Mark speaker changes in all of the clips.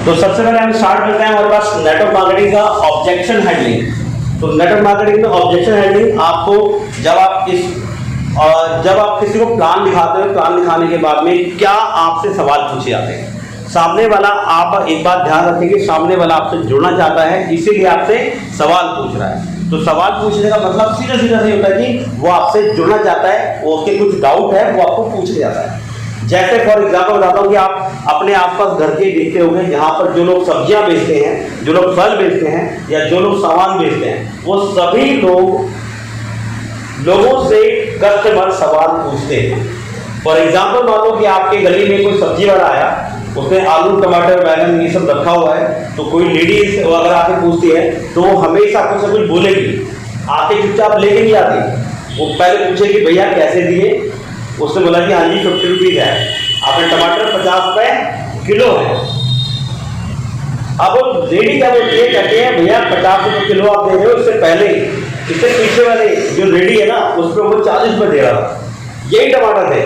Speaker 1: तो सबसे पहले हम स्टार्ट करते हैं हमारे पास नेटवर्क मार्केटिंग का ऑब्जेक्शन हैंडलिंग। तो नेटवर्क मार्केटिंग में ऑब्जेक्शन हैंडलिंग आपको जब आप किसी को प्लान दिखाते हो, प्लान दिखाने के बाद में क्या आपसे सवाल पूछे जाते हैं। सामने वाला, आप एक बात ध्यान रखें कि सामने वाला आपसे जुड़ना चाहता है, इसीलिए आपसे सवाल पूछ रहा है। तो सवाल पूछने का मतलब सीधा सीधा नहीं होता कि वो आपसे जुड़ना चाहता है, वो उसके कुछ डाउट है वो आपको पूछने जाता है। जैसे फॉर एग्जाम्पल बताता हूँ कि आप अपने आसपास घर के देखते होंगे, जहाँ पर जो लोग सब्जियां बेचते हैं, जो लोग फल बेचते हैं या जो लोग सामान बेचते हैं, वो सभी लोगों से कस्टमर सवाल पूछते हैं। फॉर एग्जाम्पल मान लो कि आपके गली में कोई सब्जी वाला आया, उसने आलू टमाटर बैंगन ये सब रखा हुआ है, तो कोई लेडीज अगर आके पूछती है तो वो हमेशा कुछ ना कुछ बोलेगी, आके चुपचाप लेके नहीं आती। वो पहले पूछेगी भैया कैसे दिए, उसने बोला कि हाँ जी 50 रुपीज है, आपने टमाटर 50 रुपए किलो है। अब लेडी क्या बोलती है, कहते हैं भैया 50 रुपए किलो आप दे रहे हो, इससे पहले इससे पीछे वाले जो लेडी है ना उस पर वो 40 रुपए दे रहा था, यही टमाटर थे।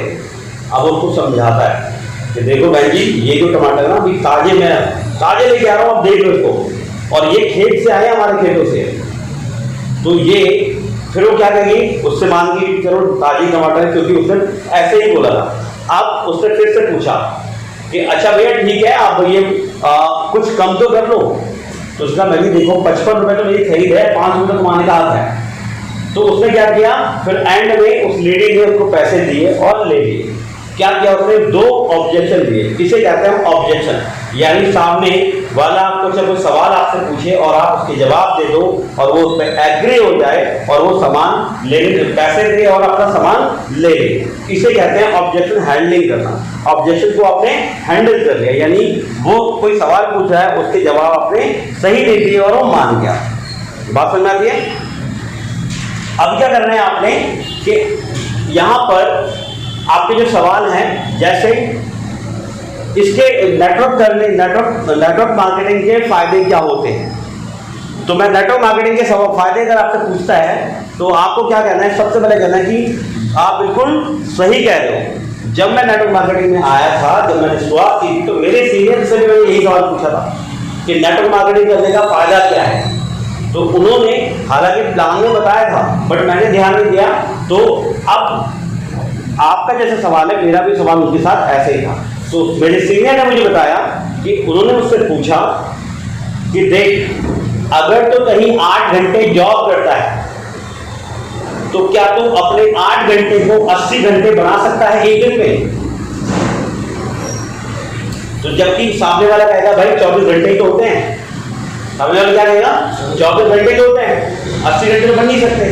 Speaker 1: अब उसको समझाता है कि देखो बहन जी ये जो टमाटर है ना अभी ताजे लेके आ रहा हूँ, आप देख लो इसको, और ये खेत से आए हमारे खेतों से, तो ये फिर वो क्या करेगी, उससे मान के चलो ताजी टमाटर है, क्योंकि उसने ऐसे ही बोला था। अब उसने फिर से पूछा कि अच्छा भैया ठीक है, आप ये कुछ कम तो कर लो। तो उसका मैं भी देखो 55 रुपए तो मेरी खरीद है, 5 रुपए तो कमाने का हक है। तो उसने क्या किया, फिर एंड में उस लेडी ने उसको पैसे दिए और ले लिए। क्या किया उसने, 2 ऑब्जेक्शन दिए। इसे कहते हैं ऑब्जेक्शन, यानी सामने वाला आपको जब कोई सवाल आपसे पूछे और आप उसके जवाब दे दो और वो उस पर एग्री हो जाए और वो सामान लेने पैसे दे और अपना सामान ले ले, इसे कहते हैं ऑब्जेक्शन हैंडलिंग करना। ऑब्जेक्शन को आपने हैंडल कर लिया, यानी वो कोई सवाल पूछ रहा है उसके जवाब आपने सही दे दिए और वो मान गया। बात समझ में आती है। अब क्या करना है आपने कि यहां पर आपके जो सवाल हैं, जैसे इसके नेटवर्क मार्केटिंग के फायदे क्या होते हैं। तो मैं नेटवर्क मार्केटिंग के फायदे अगर आपसे पूछता है तो आपको क्या कहना है, सबसे पहले कहना है कि आप बिल्कुल सही कह रहे हो। जब मैं नेटवर्क मार्केटिंग में आया था, जब मैंने शुरुआत की तो मेरे सीनियर से भी मैंने यही सवाल पूछा था कि नेटवर्क मार्केटिंग करने का फायदा क्या है। तो उन्होंने हालांकि प्लान में बताया था बट मैंने ध्यान नहीं दिया। तो अब आपका जैसे सवाल है, मेरा भी सवाल उनके साथ ऐसे ही था। तो मेरे सीनियर ने मुझे बताया कि उन्होंने मुझसे पूछा कि देख, अगर तो कहीं 8 घंटे जॉब करता है तो क्या तू अपने 8 घंटे को 80 घंटे बना सकता है एक दिन में। तो जबकि सामने वाला कहेगा भाई 24 घंटे तो होते हैं, सामने वाला क्या कहेगा 24 घंटे तो होते हैं, 80 घंटे तो बन नहीं सकते।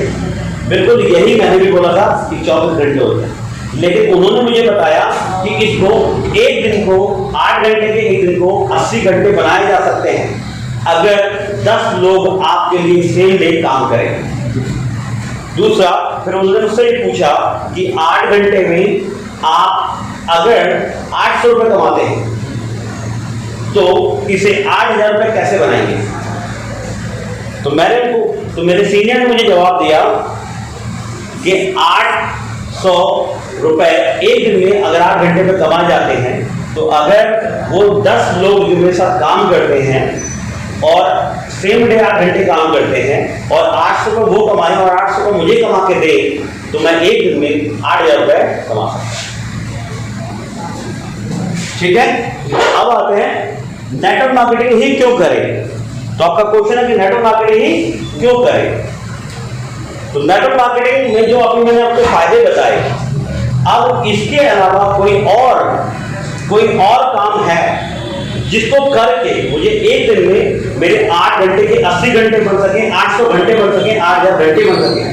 Speaker 1: बिल्कुल यही मैंने भी बोला था कि 24 घंटे होते हैं, लेकिन उन्होंने मुझे बताया कि इसको एक दिन को 8 घंटे के एक दिन को 80 घंटे बनाए जा सकते हैं अगर 10 लोग आपके लिए सेम डे काम करें। दूसरा, फिर उन्होंने मुझसे ये पूछा कि 8 घंटे में आप अगर 800 रुपए कमाते हैं तो इसे 8000 रुपए कैसे बनाएंगे। तो मेरे सीनियर ने मुझे जवाब दिया कि 800 रुपए एक दिन में अगर 8 घंटे में कमा जाते हैं तो अगर वो 10 लोग मेरे साथ काम करते हैं और सेम डे 8 घंटे काम करते हैं और 800 रुपए वो कमाए और 800 रुपए मुझे कमा के दे, तो मैं एक दिन में 8000 रुपए कमा सकता हूं। ठीक है। अब आते हैं नेटवर्क मार्केटिंग ही क्यों करें। तो आपका क्वेश्चन है कि नेटवर्क मार्केटिंग ही क्यों करें। तो नेटवर्क मार्केटिंग में जो अभी मैंने आपको फायदे बताए, अब इसके अलावा कोई और काम है जिसको करके मुझे एक दिन में मेरे 8 घंटे के 80 घंटे बन सके, 800 घंटे बन सके, 8000 घंटे बन सके,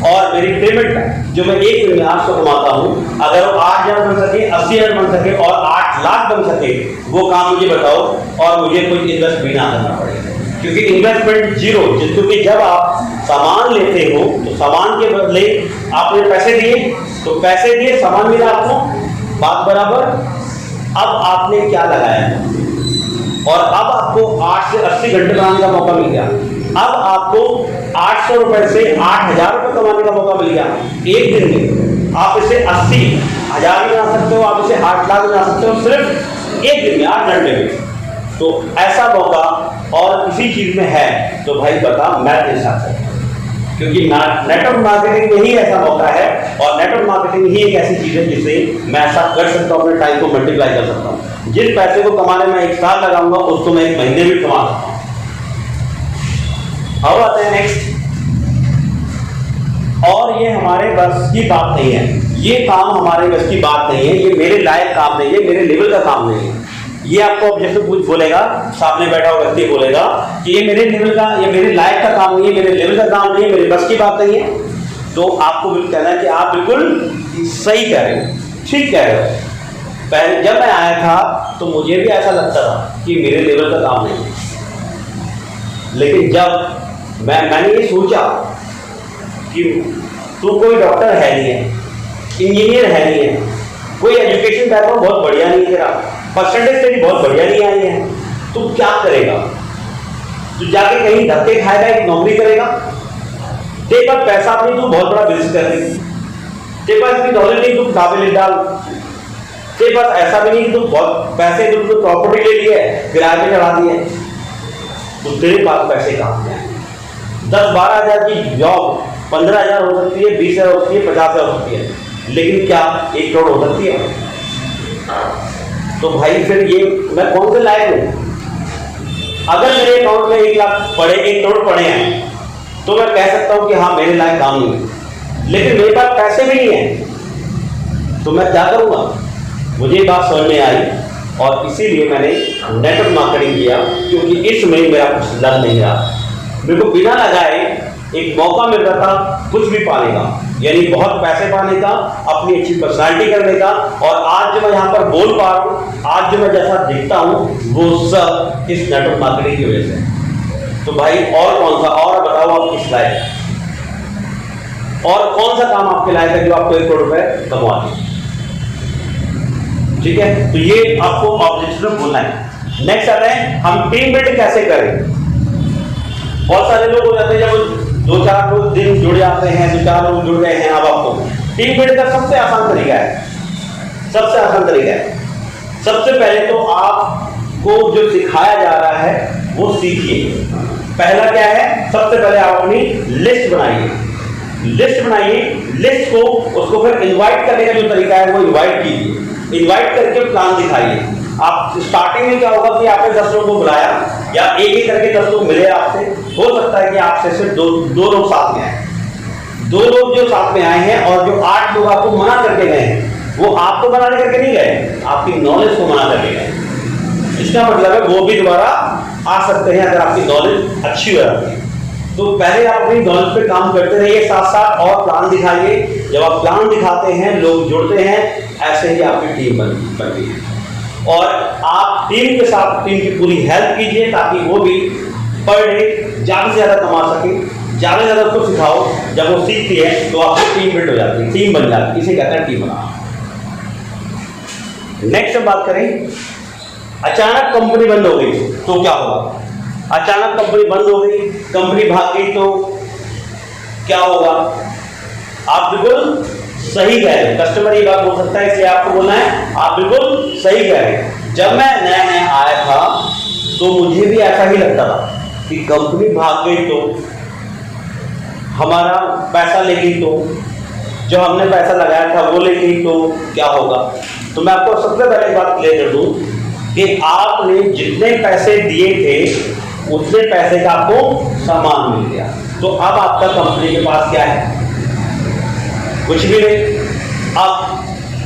Speaker 1: और मेरी पेमेंट जो मैं एक दिन में 800 कमाता हूं अगर वो 8000 बन सके, 80000 बन सके और 8 लाख बन सके, वो काम मुझे बताओ और मुझे कोई इन्वेस्ट भी ना करना पड़े, क्योंकि इन्वेस्टमेंट जीरो। क्योंकि जब आप सामान लेते हो तो सामान के बदले आपने पैसे दिए, तो पैसे दिए सामान मिला आपको, बात बराबर। अब आपने क्या लगाया और अब आपको 8 से 80 घंटे बनाने का मौका मिल गया। अब आपको 800 रुपए से 8000 रुपए कमाने का मौका मिल गया एक दिन में। आप इसे 80,000 भी बना सकते हो, आप इसे 8 लाख बना सकते हो सिर्फ एक दिन में, 8 घंटे में। तो ऐसा मौका और किसी चीज में है तो भाई बता, मैं तेरे साथ हूं। क्योंकि नेटवर्क मार्केटिंग में ही ऐसा मौका है, और नेटवर्क मार्केटिंग ही एक ऐसी चीज है जिससे मैं ऐसा कर सकता हूं, अपने टाइम को मल्टीप्लाई कर सकता हूं। जिस पैसे को कमाने में 1 साल लगाऊंगा उसको मैं 1 महीने भी कमा सकता हूं। अब आते हैं नेक्स्ट। और ये हमारे बस की बात नहीं है, ये काम हमारे बस की बात नहीं है, ये मेरे लायक काम नहीं है, मेरे लेवल का काम नहीं है। ये आपको ऑब्जेक्टिव कुछ बोलेगा, सामने बैठा हुआ व्यक्ति बोलेगा कि ये मेरे लेवल का, ये मेरे लायक का काम नहीं है, मेरे लेवल का काम नहीं है, मेरे बस की बात नहीं है, तो आपको बिल्कुल कहना है कि आप बिल्कुल सही कह रहे हो, ठीक कह रहे हो। पहले जब मैं आया था तो मुझे भी ऐसा लगता था कि मेरे लेवल का काम नहीं है, लेकिन जब मैंने ये सोचा कि तू कोई डॉक्टर है नहीं है, इंजीनियर है नहीं है, कोई एजुकेशन बैकग्राउंड बहुत बढ़िया नहीं तेरा, परसेंटेज तेरी बहुत बढ़िया नहीं आई है, तू क्या करेगा? तू जाके कहीं धक्के खाएगा, एक नौकरी करेगा? तेरे पास पैसा नहीं, तू बहुत बड़ा बिजनेस कर रही, तेरे पास इतनी नॉलेज नहीं, तू किताबें लिख डाल, तेरे पास ऐसा भी नहीं कि तू बहुत पैसे, तू प्रॉपर्टी ले ली है, किराए पे चढ़ा दी है, तो तेरे पास पैसे कहाँ हैं? 10-12 हज़ार की जॉब 15,000 हो सकती है, 20,000 हो सकती है, 50,000 हो सकती है, लेकिन क्या 1 करोड़ हो सकती है? तो भाई फिर ये मैं कौन से लायक हूं? अगर मेरे अकाउंट में 1 लाख पड़े, 1 करोड़ पड़े हैं, तो मैं कह सकता हूं कि हाँ मेरे लायक काम नहीं है, लेकिन मेरे पास पैसे भी नहीं है, तो मैं क्या करूंगा? मुझे ये बात समझ में आई, और इसीलिए मैंने नेटवर्क मार्केटिंग किया, क्योंकि इसमें मेरा कुछ लग नहीं रहा। मेरे को बिना लगाए एक मौका मिल रहा था कुछ भी पाने का, यानी बहुत पैसे पाने का, अपनी अच्छी पर्सनालिटी करने का, और आज जो मैं यहाँ पर बोल पा रहा हूँ, आज जो मैं जैसा दिखता हूँ, वो सब इस नेटवर्क मार्केटिंग की वजह से। तो भाई और कौन सा, और बताओ आप किस लायक, और कौन सा काम आपके लायक है जो आपको 1 करोड़ रुपए कमा दे? ठीक है, तो ये आपको ऑब्जेक्टिव बोलना है। नेक्स्ट आता है हम टीम बिल्ड कैसे करें। बहुत सारे लोग हो जाते हैं, जब 2-4 लोग दिन जुड़ जाते हैं, 2-4 लोग जुड़ गए हैं, अब आपको टीम बिल्ड का सबसे आसान तरीका है, सबसे आसान तरीका है, सबसे पहले तो आपको जो सिखाया जा रहा है वो सीखिए। पहला क्या है? सबसे पहले आप अपनी लिस्ट बनाइए, लिस्ट बनाइए, लिस्ट को उसको फिर इनवाइट करने का जो तरीका है वो इनवाइट कीजिए, इनवाइट करके प्लान दिखाइए। आप स्टार्टिंग में क्या होगा कि आपने 10 लोगों को बुलाया, या एक करके 10 लोग मिले आपसे, हो सकता है कि आपसे सिर्फ दो लोग साथ में आए, 2 लोग जो साथ में आए हैं, और जो 8 लोग आपको मना करके गए हैं, वो आपको मना करके नहीं गए, आपकी नॉलेज को मना करके गए। इसका मतलब है वो भी दोबारा आ सकते हैं अगर आपकी नॉलेज अच्छी हो जाती है। तो पहले आप अपनी नॉलेज पे काम करते रहिए साथ साथ, और प्लान दिखाइए। जब आप प्लान दिखाते हैं, लोग जुड़ते हैं, ऐसे ही आपकी टीम बनती है, और आप टीम के साथ टीम की पूरी हेल्प कीजिए, ताकि वो भी पर डे ज़्यादा से ज़्यादा कमा सके, ज़्यादा से ज़्यादा उसको सिखाओ। जब वो सीखती है तो आपकी टीम बिल्ड हो जाती है, टीम बन जाती है, इसे कहते हैं टीम बनाना। नेक्स्ट हम बात करें, अचानक कंपनी बंद हो गई तो क्या होगा? अचानक कंपनी बंद हो गई, कंपनी भाग गई तो क्या होगा? आप बिल्कुल सही कह रहे हैं, कस्टमर ये बात बोल सकता है, इसलिए आपको बोलना है आप बिल्कुल सही कह रहे हैं। जब मैं नया नया आया था तो मुझे भी ऐसा ही लगता था कि कंपनी भाग गई तो, हमारा पैसा ले गई तो, जो हमने पैसा लगाया था वो ले गई तो क्या होगा? तो मैं आपको सबसे पहले एक बात क्लियर कर दूं कि आपने जितने पैसे दिए थे उतने पैसे का आपको सामान मिल गया, तो अब आपका कंपनी के पास क्या है? कुछ भी नहीं। अब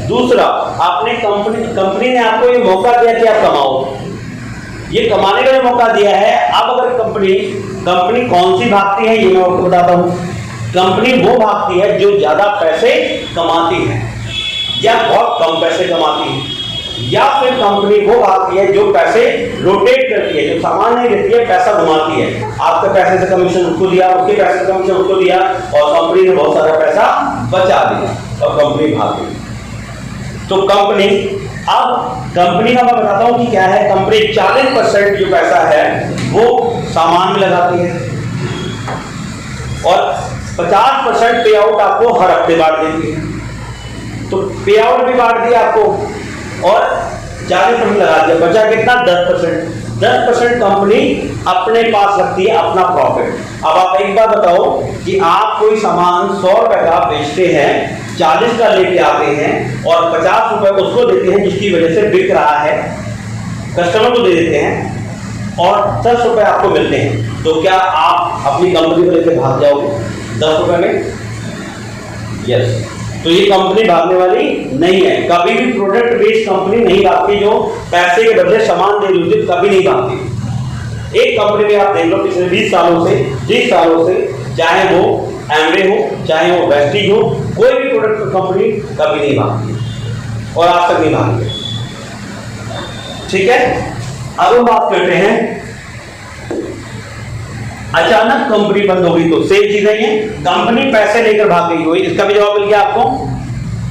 Speaker 1: दूसरा, आपने कंपनी ने आपको ये मौका दिया कि आप कमाओ, ये कमाने का जो मौका दिया है। अब अगर कंपनी कौन सी भागती है ये मैं आपको बताता हूं। कंपनी वो भागती है जो ज्यादा पैसे कमाती है, या बहुत कम पैसे कमाती है, या फिर कंपनी वो भागती है जो पैसे रोटेट करती है, जो सामान नहीं देती है, पैसा घुमाती है। आपके पैसे से कमीशन उसको दिया, उसके पैसे से कमीशन उसको दिया, और कंपनी ने बहुत सारा पैसा बचा दिया और कंपनी भाग गई। तो कंपनी का मैं बताता हूं कि क्या है। कंपनी 40% जो पैसा है वो सामान में लगाती है, और 50% पे आउट आपको हर हफ्ते बांट देती है। तो पे आउट भी बांट दिया आपको, और 40% लगा दिया, बचा कितना 10%। 10% कंपनी अपने पास रखती है अपना प्रॉफिट। अब आप एक बात बताओ कि आप कोई सामान 100 रुपए का बेचते हैं, 40 का लेके आते हैं और 50 रुपए उसको देते हैं जिसकी वजह से बिक रहा है, कस्टमर को दे देते हैं और 10 रुपए आपको मिलते हैं, तो क्या आप अपनी कंपनी को लेकर भाग जाओगे 10 रुपए में? यस। तो ये कंपनी भागने वाली नहीं है। कभी भी प्रोडक्ट बेस्ड कंपनी नहीं भागती, जो पैसे के बदले सामान दे रही होती है, कभी नहीं भागती। एक कंपनी में आप देख लो पिछले 20 सालों से चाहे वो एमवे हो, चाहे वो वेस्टीज हो, कोई भी प्रोडक्ट कंपनी कभी नहीं भागती और आज तक नहीं भागी। ठीक है, अब हम बात करते हैं अचानक कंपनी बंद हो गई तो सेम चीज है, कंपनी पैसे लेकर भाग गई हुई, इसका भी जवाब मिल गया आपको।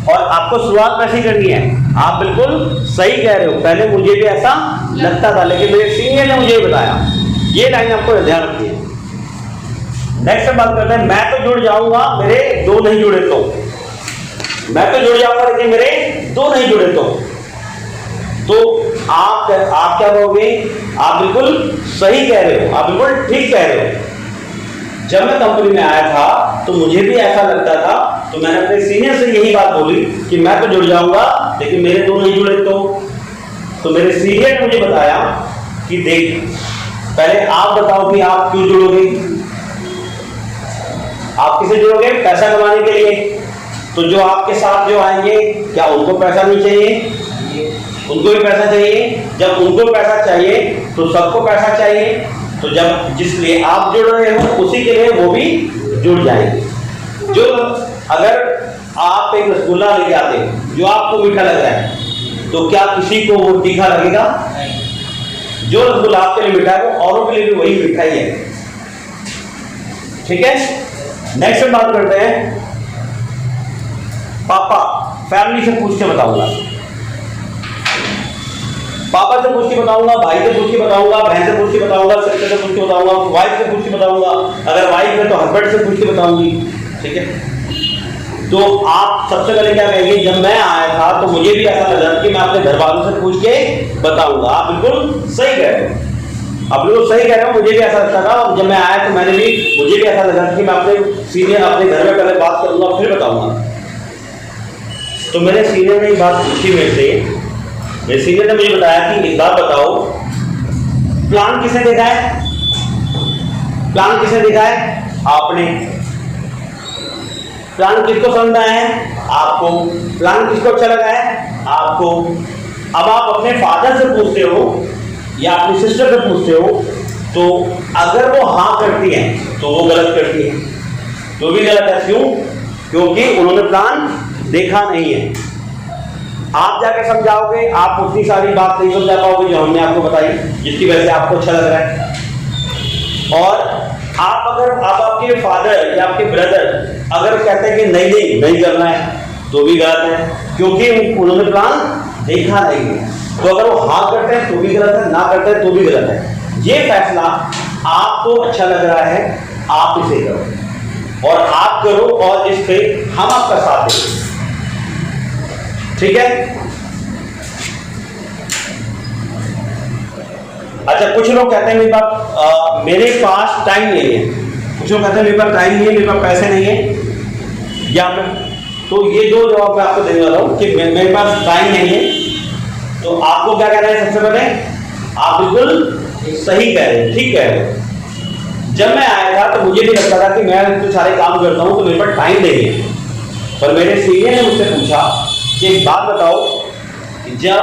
Speaker 1: और आपको शुरुआत कैसे करनी है, आप बिल्कुल सही कह रहे हो, पहले मुझे भी ऐसा लगता था लेकिन मेरे सीनियर ने मुझे बताया। ये लाइन आपको ध्यान रखनी है। नेक्स्ट बात करते हैं, मैं तो जुड़ जाऊंगा मेरे दो नहीं जुड़े तो, मैं तो जुड़ जाऊंगा लेकिन मेरे दो नहीं जुड़े तो आप क्या कहोगे? आप बिल्कुल सही कह रहे हो, आप बिल्कुल ठीक कह रहे हो। जब मैं कंपनी में आया था तो मुझे भी ऐसा लगता था, तो मैंने अपने सीनियर से यही बात बोली कि मैं तो जुड़ जाऊंगा लेकिन मेरे दो नहीं जुड़े तो मेरे सीनियर ने मुझे बताया कि देख, पहले आप बताओ कि आप क्यों जुड़ोगे, आप किसे जुड़ोगे? पैसा कमाने के लिए। तो जो आपके साथ जो आएंगे, क्या उनको पैसा नहीं चाहिए? उनको भी पैसा चाहिए। जब उनको पैसा चाहिए तो सबको पैसा चाहिए, तो जब जिसलिए आप जुड़ रहे हो उसी के लिए वो भी जुड़ जाएंगे। जो अगर आप एक रसगुल्ला लेके आते हैं जो आपको मीठा लग रहा है, तो क्या किसी को वो तीखा लगेगा? जो रसगुल्ला आपके लिए मीठा है वो औरों के लिए भी वही मीठा ही है। ठीक है, नेक्स्ट बात करते हैं पापा। फैमिली से पूछ के बताऊंगा, पापा से पूछ के बताऊंगा, भाई से पूछ के बताऊंगा, बहन से पूछ के बताऊंगा, सिस्टर से पूछ के बताऊंगा, वाइफ से पूछ के बताऊंगा, अगर वाइफ है तो हस्बैंड से पूछ के बताऊंगी। ठीक है, तो आप सबसे पहले क्या कहेंगे? जब मैं आया था तो मुझे भी ऐसा लगा कि मैं अपने घर वालों से पूछ के बताऊंगा। आप बिल्कुल सही कह रहे हो, आप बिल्कुल सही कह रहे हो, मुझे भी ऐसा लगता था। और जब मैं आया तो मुझे भी ऐसा लगा कि मैं अपने सीनियर, अपने घर में पहले बात करूंगा फिर बताऊंगा। तो मेरे सीनियर ने ये बात पूछी मेरे से, मेरे सीनियर ने मुझे बताया कि एक बात बताओ, प्लान किसने देखा है? प्लान किसने देखा है? आपने। प्लान किसको समझ आया है? आपको। प्लान किसको अच्छा लगा है? आपको। अब आप अपने फादर से पूछते हो या अपनी सिस्टर से पूछते हो, तो अगर वो हाँ करती हैं तो वो गलत करती है, तो भी गलत है। क्यों? क्योंकि उन्होंने प्लान देखा नहीं है। आप जाके समझाओगे, आप उतनी सारी बात नहीं समझा पाओगे जो हमने आपको बताई, जिसकी वजह से आपको अच्छा लग रहा है। और आप अगर आपके फादर या आपके ब्रदर अगर कहते हैं कि नहीं करना है, तो भी गलत है, क्योंकि उन्होंने प्लान देखा नहीं है। तो अगर वो हाँ करते हैं तो भी गलत है, ना करते हैं तो भी गलत है। ये फैसला आपको अच्छा लग रहा है, आप इसे करो और आप करो, और इस पे हम आपका साथ देंगे। ठीक है। अच्छा, कुछ लोग कहते हैं मेरे पास टाइम नहीं है, कुछ लोग कहते हैं मेरे पास टाइम नहीं है, मेरे पास पैसे नहीं है, या तो ये दो जवाब मैं आपको देने वाला हूं कि मेरे पास टाइम नहीं है। तो आपको क्या कहना है? सबसे पहले आप बिल्कुल सही कह रहे हैं, ठीक कह रहे हैं। जब मैं आया था तो मुझे भी लगता था कि मैं तो सारे काम करता हूं तो मेरे पास टाइम नहीं है, पर मेरे सीनियर ने मुझसे पूछा कि एक बात बताओ, जब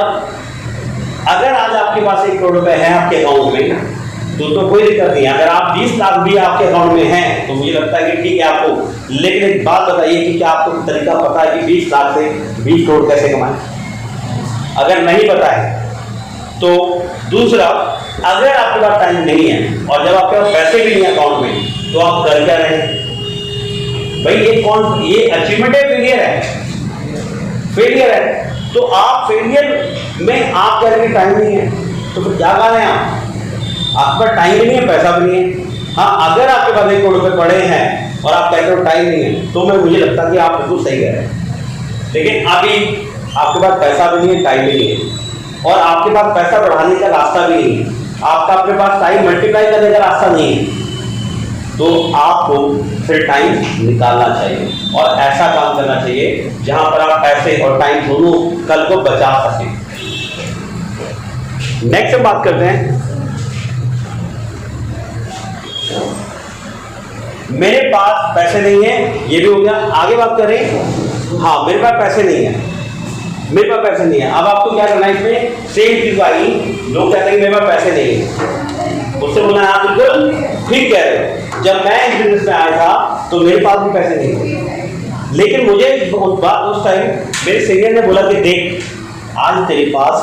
Speaker 1: अगर आज आपके पास 1 करोड़ रुपए है आपके अकाउंट में, तो कोई दिक्कत नहीं है। अगर आप 20 लाख भी आपके अकाउंट में हैं तो मुझे लगता है कि ठीक है आपको, लेकिन एक बात बताइए कि क्या आपको तरीका पता है कि 20 लाख से 20 करोड़ कैसे कमाएं? अगर नहीं पता है तो दूसरा, अगर आपके पास टाइम नहीं है और जब आपके पास पैसे भी नहीं है अकाउंट में, तो आप कर क्या रहे हैं भाई? ये अचीवमेंट है, फेलियर है। तो आप फेलियर में आप कह रहे हैं टाइम नहीं है, तो फिर क्या कर रहे हैं आप? आपके पास टाइम भी नहीं है, पैसा भी नहीं है। हाँ, अगर आपके पास 1 करोड़ रुपए पड़े हैं और आप कहते हो टाइम नहीं है, तो मैं मुझे लगता है कि आप बिल्कुल सही कह रहे हैं। लेकिन अभी आपके पास पैसा भी नहीं है, टाइम भी नहीं है, और आपके पास पैसा बढ़ाने का रास्ता भी नहीं है, आपका अपने पास टाइम मल्टीप्लाई करने का रास्ता नहीं है, तो आपको फिर टाइम निकालना चाहिए और ऐसा काम करना चाहिए जहां पर आप पैसे और टाइम दोनों कल को बचा सकें। नेक्स्ट हम बात करते हैं, मेरे पास पैसे नहीं है, ये भी हो गया। आगे बात करें, हाँ मेरे पास पैसे नहीं है, मेरे पास पैसे नहीं है। अब आपको क्या करना है, इसमें सेम चीज आई, लोग कहते हैं मेरे पास पैसे नहीं है, उससे बोलना आप बिल्कुल ठीक कह रहे हो। जब मैं इस बिजनेस में आया था तो मेरे पास भी पैसे नहीं थे, लेकिन मुझे उस टाइम मेरे सीनियर ने बोला कि देख, आज तेरे पास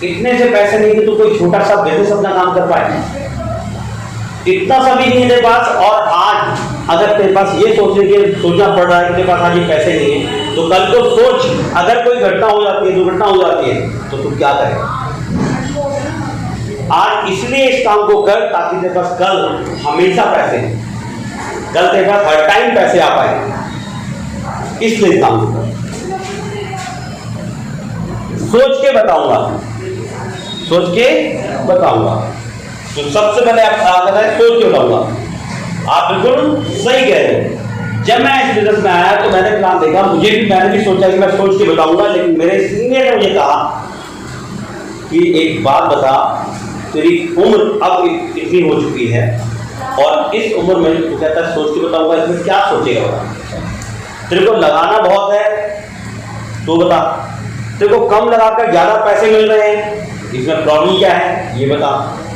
Speaker 1: इतने से पैसे नहीं थे तो कोई छोटा सा बिजनेस अपना काम कर पाए, इतना सा भी नहीं है तेरे पास, और आज अगर तेरे पास ये सोचना पड़ रहा है कि तेरे पास आज ये पैसे नहीं है, तो कल को सोच अगर कोई घटना हो जाती है, दुर्घटना हो जाती है, तो तू क्या करेगा। आज इसलिए इस काम को कर ताकि तेरे पास कल हमेशा पैसे, कल तेरे पास हर टाइम पैसे आ पाए, इसलिए इस काम को कर। सोच के बताऊंगा, सोच के बताऊंगा, तो सबसे पहले आप सोच के बताऊंगा। आप बिल्कुल सही कह रहे हो। जब मैं इस बिजनेस में आया तो मैंने प्लान देखा, मैंने भी सोचा कि मैं सोच के बताऊंगा, लेकिन मेरे सीनियर ने मुझे कहा कि एक बात बता, तेरी उम्र अब इतनी हो चुकी है और इस उम्र में तू कहता है सोच के बताऊंगा, इसमें क्या सोचेगा, तेरे को लगाना बहुत है तो बता, तेरे को कम लगाकर ज्यादा पैसे मिल रहे हैं, इसमें प्रॉब्लम क्या है ये बता,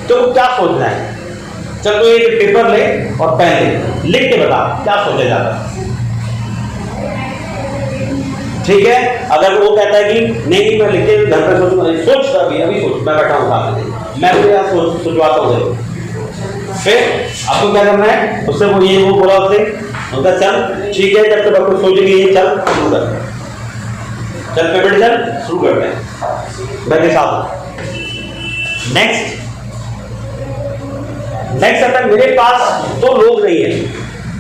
Speaker 1: तो क्या सोचना है। चल तो एक पेपर ले और पेन ले, लिख के बता क्या सोचा जाता है, ठीक है। अगर वो कहता है कि नहीं मैं लिख के घर पे सोचूंगा, सोच अभी सोच, मैं बैठा हूँ साथ में, मैं भी यहाँ सोचवाता हूँ, फिर आपको क्या करना है, उससे वो बोला उससे, उनका चल ठीक है, जब तक आपको सोच नहीं है चल शुरू कर, चल पेपर चल शुरू करते हैं मेरे साथ। नेक्स्ट आता है, मेरे पास तो लोग नहीं है,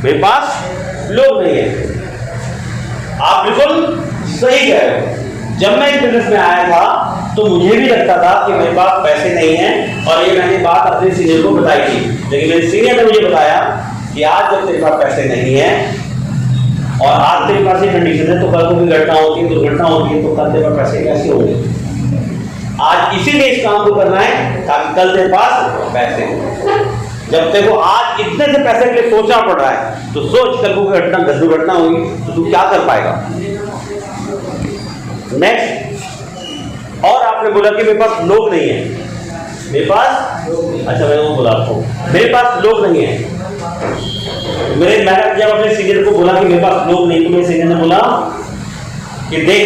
Speaker 1: मेरे पास लोग नहीं है। आप बिल्कुल सही कह रहे हो। जब मैं इस बिजनेस में आया था तो मुझे भी लगता था कि मेरे पास पैसे नहीं है, और ये मैंने बात अपने सीनियर को बताई थी, लेकिन मेरे सीनियर ने मुझे बताया कि आज जब तेरे पास पैसे नहीं है और आज तेरे पास ये कंडीशन है, तो कल को भी घटना होती है, दुर्घटना होती है, तो कल तेरे पास पैसे कैसे होंगे। आज इसीलिए इस काम को करना है ताकि कल तेरे पास पैसे हो। जब तेरे को आज इतने से पैसे के लिए सोचना पड़ रहा है, तो सोच कल को दुर्घटना होगी तो तू क्या कर पाएगा। नेक्स्ट, और आपने बोला कि मेरे पास लोग नहीं है, मेरे पास, अच्छा मैं वो बोला आपको, मेरे पास लोग नहीं है। मैंने जब अपने सीनियर को बोला कि मेरे पास लोग नहीं, तो मेरे सीनियर ने बोला कि देख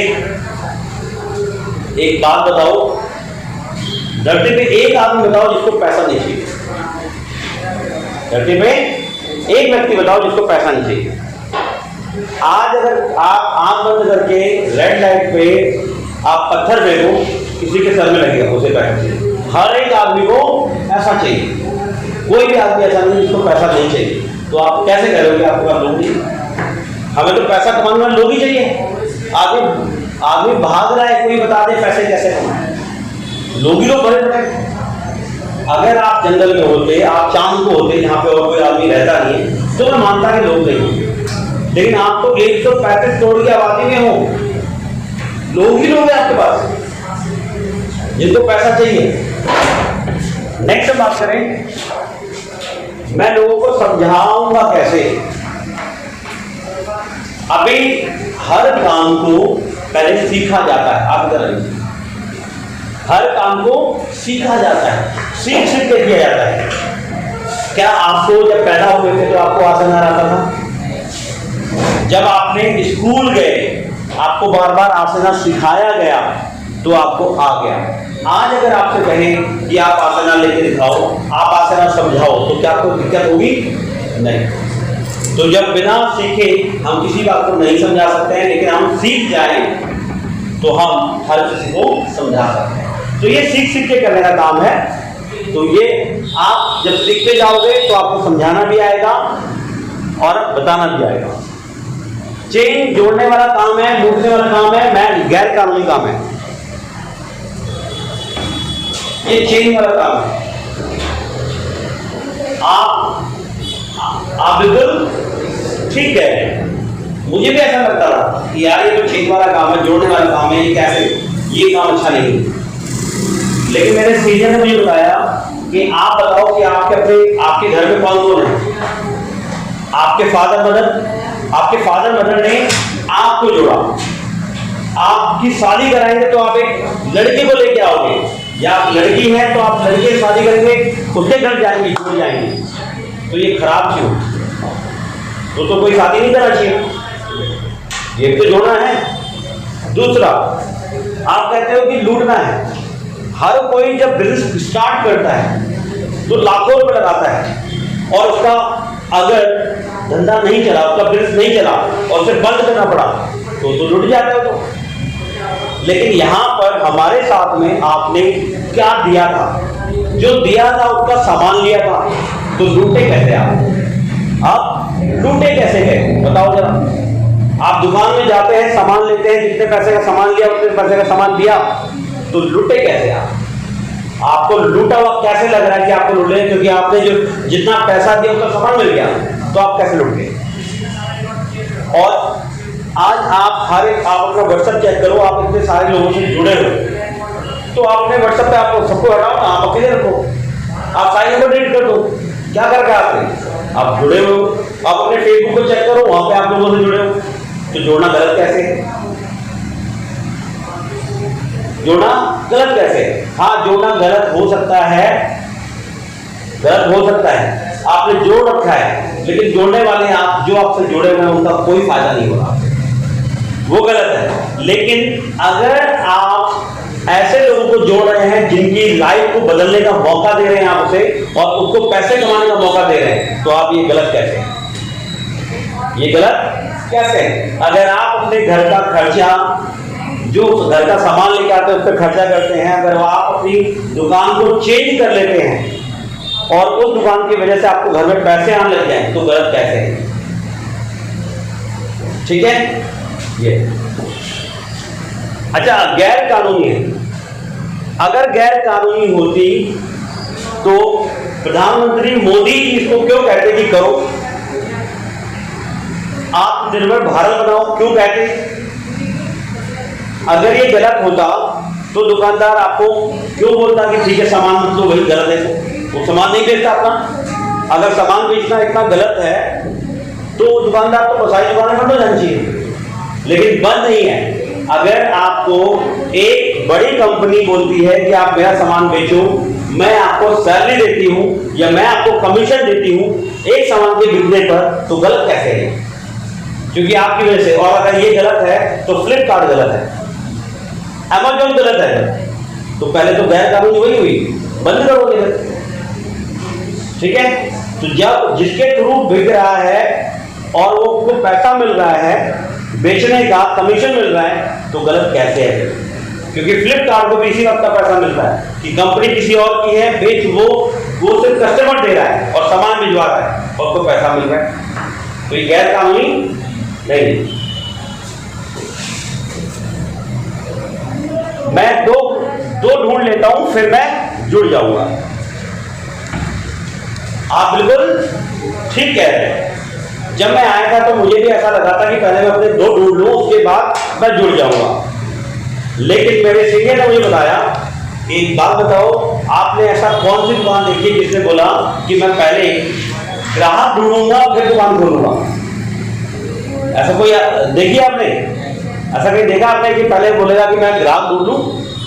Speaker 1: एक बात बताओ, धरती पे एक आदमी बताओ जिसको पैसा नहीं चाहिए, धरती पे एक व्यक्ति बताओ जिसको पैसा नहीं चाहिए। आज अगर आप आंख बंद करके रेड लाइट पे आप पत्थर फेंको, किसी के सर में लगेगा उसे पैसा चाहिए। हर एक आदमी को पैसा चाहिए, कोई भी आदमी ऐसा नहीं जिसको पैसा नहीं चाहिए। तो आप कैसे करोगे, आपके पास लोग नहीं, हमें तो पैसा कमाने वाले लोग ही चाहिए। आदमी भाग रहा है, कोई बता दे पैसे कैसे कमाए, लोग ही लोग बड़े बड़े। अगर आप जंगल में होते, आप चांद को होते जहाँ पे और कोई आदमी रहता नहीं है, तो मैं मानता कि लोग नहीं होंगे, लेकिन आप तो 135 करोड़ की आबादी में हो, लोग ही लोग हैं आपके पास जिनको पैसा चाहिए। नेक्स्ट बात करें, मैं लोगों को समझाऊंगा कैसे। अभी हर काम को पहले सीखा जाता है, आप इधर हर काम को सीखा जाता है, सीख के किया जाता है। क्या आपको जब पैदा हुए थे तो आपको आसन आ रहा था? जब आपने स्कूल गए, आपको बार बार आसना सिखाया गया तो आपको आ गया। आज अगर आपसे कहें कि आप आसना लेके दिखाओ, आप आसना समझाओ, तो क्या कोई दिक्कत होगी? नहीं। तो जब बिना सीखे हम किसी बात को नहीं समझा सकते हैं, लेकिन हम सीख जाएं तो हम हर किसी को समझा सकते हैं। तो ये सीख के करने का काम है। तो ये आप जब सीखते जाओगे तो आपको समझाना भी आएगा और बताना भी आएगा। चेन जोड़ने वाला काम है, लूटने वाला काम है, मैं गैर कानूनी काम है। ये चेन वाला काम है। आप बिल्कुल ठीक कह रहे हैं। मुझे भी ऐसा लगता था कि यार ये तो चेन वाला काम है, जोड़ने वाला काम है, ये कैसे, ये काम अच्छा नहीं। लेकिन मेरे सीनियर ने मुझे बताया कि आप बताओ कि आपके घर में कौन कौन है। आपके फादर मदर ने आपको जोड़ा। आपकी शादी कराएंगे तो आप एक लड़के को लेके आओगे, या आप लड़की है तो आप लड़के से शादी करेंगे, उसके घर जाएंगे, जुड़ जाएंगे। तो ये खराब क्यों? तो कोई शादी नहीं करना चाहिए, ये तो जोड़ना है। दूसरा, आप कहते हो कि लूटना है। हर कोई जब बिजनेस स्टार्ट करता है तो लाखों रुपए लगाता है, और उसका अगर धंधा नहीं चला, उसका बिजनेस नहीं चला और उसे बंद करना पड़ा तो लूट जाता है। तो लेकिन यहां पर हमारे साथ में आपने क्या दिया था? जो दिया था उसका सामान लिया था, तो लूटे कैसे आप लूटे कैसे गए बताओ जरा। आप दुकान में जाते हैं, सामान लेते हैं, जितने पैसे का सामान लिया उतने पैसे का सामान दिया, तो लूटे कैसे आपको लूटा हुआ कैसे लग रहा है कि आपको लूटे? क्योंकि आपने जो जितना पैसा दिया उसका सामान मिल गया, तो आप कैसे लूट गए? और आज आप अपना व्हाट्सएप चेक करो, आप इतने सारे लोगों से जुड़े हो, तो आप अपने व्हाट्सएप पे आपको सबको हटाओ ना, आप अकेले रखो, आप सारे नंबर डिलीट कर दो। क्या कर रहे आपने? आप जुड़े हो। आप अपने फेसबुक को चेक करो, वहां पे आप लोगों से जुड़े हो। तो जोड़ना गलत कैसे है? जोड़ना गलत कैसे? हाँ, जोड़ना गलत हो सकता है, आपने जोड़ रखा है, लेकिन जोड़ने वाले आप जो आपसे जुड़े हुए हैं उनका कोई फायदा नहीं हो रहा, वो गलत है। लेकिन अगर आप ऐसे लोगों को जोड़ रहे हैं जिनकी लाइफ को बदलने का मौका दे रहे हैं आप उसे, और उसको पैसे कमाने का मौका दे रहे हैं, तो आप ये गलत कैसे हैं? ये गलत कैसे? अगर आप अपने घर का खर्चा, जो घर का सामान लेके आते हैं उस पर खर्चा करते हैं, अगर आप अपनी दुकान को चेंज कर लेते हैं और उस दुकान की वजह से आपको घर में पैसे आने लग जाए, तो गलत कैसे है? ठीक है ये। अच्छा, गैर कानूनी है। अगर गैर कानूनी होती तो प्रधानमंत्री मोदी जी इसको क्यों कहते कि करो, आत्मनिर्भर भारत बनाओ, क्यों कहते? अगर ये गलत होता तो दुकानदार आपको क्यों बोलता कि ठीक है सामान मत लो, वही गलत है, तो वो सामान नहीं बेचता अपना। अगर सामान बेचना इतना गलत है तो दुकानदार तो सारी दुकानें बंद हो जानी चाहिए, लेकिन बंद नहीं है। अगर आपको एक बड़ी कंपनी बोलती है कि आप मेरा सामान बेचो, मैं आपको सैलरी देती हूं या मैं आपको कमीशन देती हूं एक सामान के बिकने पर, तो गलत कैसे है? क्योंकि आपकी वजह से। और अगर ये गलत है तो फ्लिपकार्ट गलत है, अमेज़न गलत है, तो पहले तो गैर कानूनी वही हुई, बंद करोगे। ठीक है, तो जब जिसके थ्रू बिक रहा है और वो को पैसा मिल रहा है, बेचने का कमीशन मिल रहा है, तो गलत कैसे है? क्योंकि फ्लिपकार्ट को भी इसी वक्त का पैसा मिल रहा है कि कंपनी किसी और की है, बेच वो सिर्फ कस्टमर दे रहा है और सामान भिजवा रहा है और उसको पैसा मिल रहा है, तो ये गैर कानूनी नहीं। मैं दो ढूंढ लेता हूं, फिर मैं जुड़ जाऊंगा। आप बिल्कुल ठीक कह रहे हैं। जब मैं आया था तो मुझे भी ऐसा लगा था कि पहले मैं अपने दो ढूंढ लूं, उसके बाद मैं जुड़ जाऊंगा। लेकिन मेरे सीनियर ने मुझे बताया, एक बात बताओ, आपने ऐसा कौन सी दुकान देखी जिसने बोला कि मैं पहले ग्राहक ढूंढूंगा फिर दुकान खोलूंगा? ऐसा कोई देखिए आपने? ऐसा कहीं देखा आपने कि पहले बोलेगा कि मैं ग्राहक ढूंढ लूं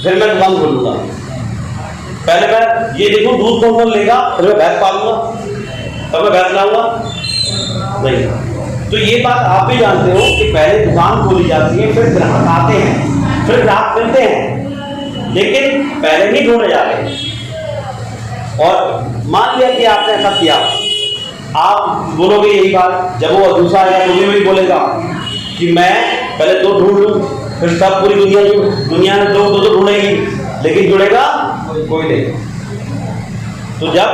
Speaker 1: फिर मैं दुकान खोलूंगा? पहले मैं ये देखूं दूध कौन लेगा, फिर मैं भैंस पालूंगा, तब मैं भैंस लाऊंगा? नहीं। तो ये बात आप भी जानते हो कि पहले दुकान खोली जाती है, फिर ग्राहक आते हैं, फिर ग्राहक मिलते हैं, लेकिन पहले नहीं ढूंढे जाते। और मान लिया कि आपने ऐसा किया, आप बोलोगे यही बात, जब वो दूसरा आएगा तो भी बोलेगा कि मैं पहले दो ढूंढ लूं, फिर सब पूरी दुनिया में दो ढूंढेगी, लेकिन जुड़ेगा कोई नहीं। तो जब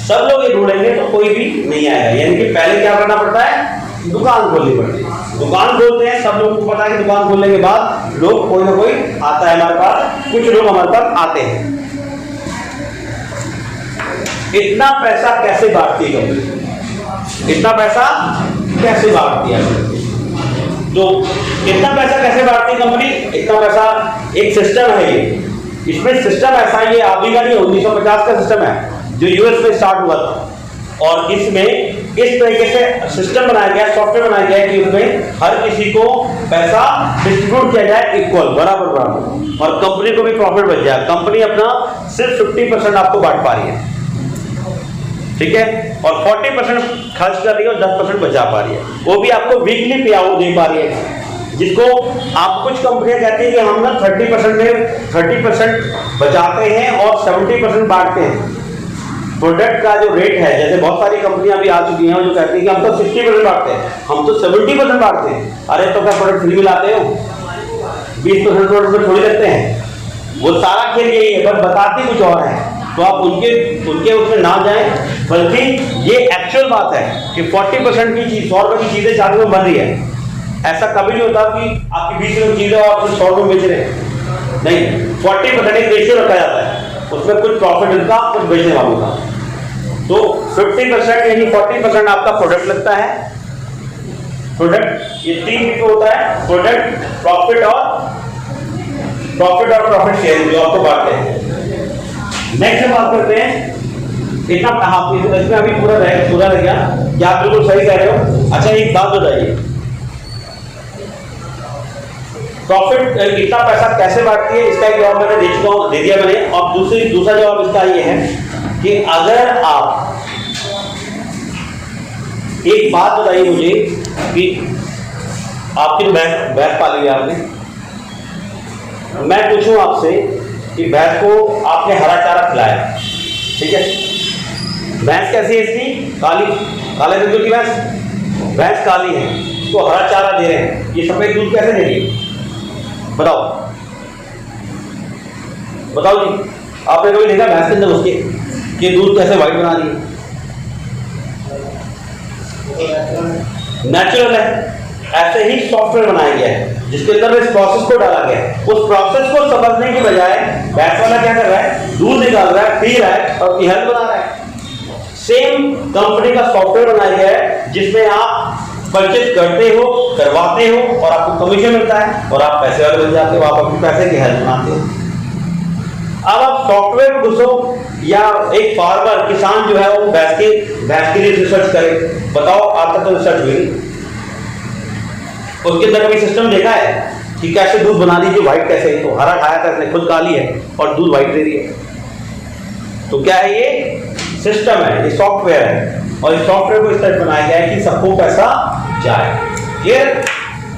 Speaker 1: सब लोग ये ढूंढेंगे तो कोई भी नहीं आएगा। यानी कि पहले क्या करना पड़ता है? दुकान खोलनी पड़ती है। दुकान खोलते हैं, सब लोगों को पता है कि दुकान खोलने के बाद लोग कोई ना कोई आता है हमारे पास, कुछ लोग हमारे पास आते हैं। इतना पैसा कैसे बांटती है कंपनी, इतना पैसा कैसे बांटती है। तो इतना पैसा कैसे बांटती है कंपनी, इतना पैसा एक सिस्टम है ये, इसमें सिस्टम ऐसा ये अभी का नहीं, 1950 का सिस्टम है जो यूएस में स्टार्ट हुआ था। और इसमें इस तरीके से सिस्टम बनाया गया, सॉफ्टवेयर बनाया गया कि उसमें हर किसी को पैसा डिस्ट्रीब्यूट किया जाए इक्वल, बराबर बराबर, और कंपनी को भी प्रॉफिट बच जाए। कंपनी अपना सिर्फ 50% आपको बांट पा रही है, ठीक है, और 40% खर्च कर रही है और 10% बचा पा रही है। वो भी आपको वीकली पे आउट दे पा रही है, जिसको आप कुछ कंपनियां कहती हैं कि हम ना 30% बचाते हैं और 70% बांटते हैं। प्रोडक्ट का जो रेट है, जैसे बहुत सारी कंपनियां भी आ चुकी हैं जो कहती हैं कि हम तो 60% बांटते हैं, हम तो 70% बांटते हैं। अरे तो क्या प्रोडक्ट फ्री में लाते हो, 20% प्रोडक्ट में थोड़ी लगते हैं। वो सारा खेल यही है, पर बताते कुछ और है। तो आप उनके उसमें ना जाएं, बल्कि ये एक्चुअल बात है कि 40% की चीज, 100 रुपए की चीजें 40 में बन रही है। ऐसा कभी नहीं होता कि आपकी 20 रुपए की चीज है और आप 100 रुपए बेच रहे हैं, नहीं, 40% एक रेशियो रखा जाता है, उसमें कुछ प्रॉफिट मिलता है कुछ बेचने वालों का। तो 50% यानी 40% आपका प्रोडक्ट लगता है। प्रोडक्ट ये 3 पे होता है, प्रोडक्ट, प्रॉफिट और प्रॉफिट शेयर जो आपको बांटते हैं। नेक्स्ट हम बात करते हैं, इतना इसमें अभी पूरा रह गया, क्या आप बिल्कुल सही कह रहे हो। अच्छा एक बात बताइए, प्रॉफिट इतना पैसा कैसे बांटती है, इसका एक जवाब मैंने दे दिया मैंने। और दूसरा जवाब इसका ये है कि अगर आप एक बात बताइए मुझे कि आपकी भैंस पाली है आपने, मैं पूछूं आपसे कि भैंस को आपने हरा चारा खिलाया, ठीक है, भैंस कैसी है इसकी, काले रंग की भैंस काली है, उसको हरा चारा दे रहे हैं, ये सफेद दूध कैसे दे रही है, बताओ जी। आपने कभी देखा भैंस के अंदर उसके कि दूध कैसे व्हाइट बना रही है, नेचुरल है। ऐसे ही सॉफ्टवेयर बनाया गया है जिसके अंदर इस प्रोसेस को डाला गया है। उस प्रोसेस को समझने की बजाय भैंस वाला क्या कर रहा है, दूध निकाल रहा है, पी रहा है और हेल्थ बना रहा है। सेम कंपनी का सॉफ्टवेयर बनाया गया है जिसमें आप परचेज करते हो, करवाते हो और आपको कमीशन मिलता है और आप पैसे वाले बन जाते हो, आप अपने पैसे की हेल्प बनाते हो। अब आप सॉफ्टवेयर में घुसो या एक फार्मर किसान जो है वो भैंस के लिए रिसर्च करे, बताओ आज तक तो रिसर्च हुई, उसके अंदर कभी सिस्टम देखा है कि कैसे दूध बना दीजिए व्हाइट, कैसे, तो हरा खाया था इसने, खुद काली है और दूध व्हाइट दे रही है। तो क्या है, ये सिस्टम है, ये सॉफ्टवेयर है और इस सॉफ्टवेयर को इस तरह बनाया गया है कि सबको पैसा जाए। क्लियर।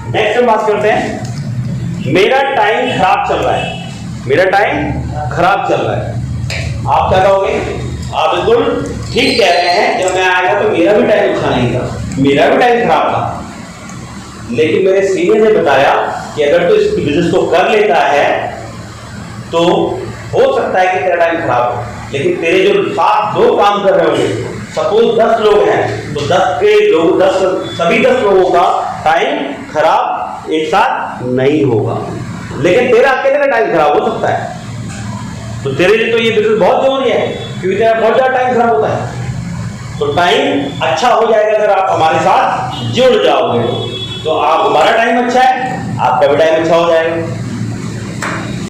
Speaker 1: नेक्स्ट हम बात करते हैं, मेरा टाइम खराब चल रहा है, मेरा टाइम खराब चल रहा है। आप क्या कहोगे, आप बिल्कुल ठीक कह रहे हैं, जब मैं आया तो मेरा भी टाइम अच्छा नहीं था, मेरा भी टाइम खराब था, लेकिन मेरे सीनियर ने बताया कि अगर तो इस बिजनेस को कर लेता है तो हो सकता है कि तेरा टाइम खराब हो, लेकिन तेरे जो साथ दो काम कर रहे होंगे, सपोज 10 लोग हैं तो 10 लोगों का टाइम खराब एक साथ नहीं होगा, लेकिन तेरा अकेले का टाइम खराब हो सकता है। तो तेरे लिए तो ये बिजनेस बहुत जरूरी है क्योंकि तेरा बहुत ज्यादा टाइम खराब होता है। तो टाइम अच्छा हो जाएगा अगर आप हमारे साथ जुड़ जाओगे, तो आप, हमारा टाइम अच्छा है, आपका भी टाइम अच्छा हो जाएगा।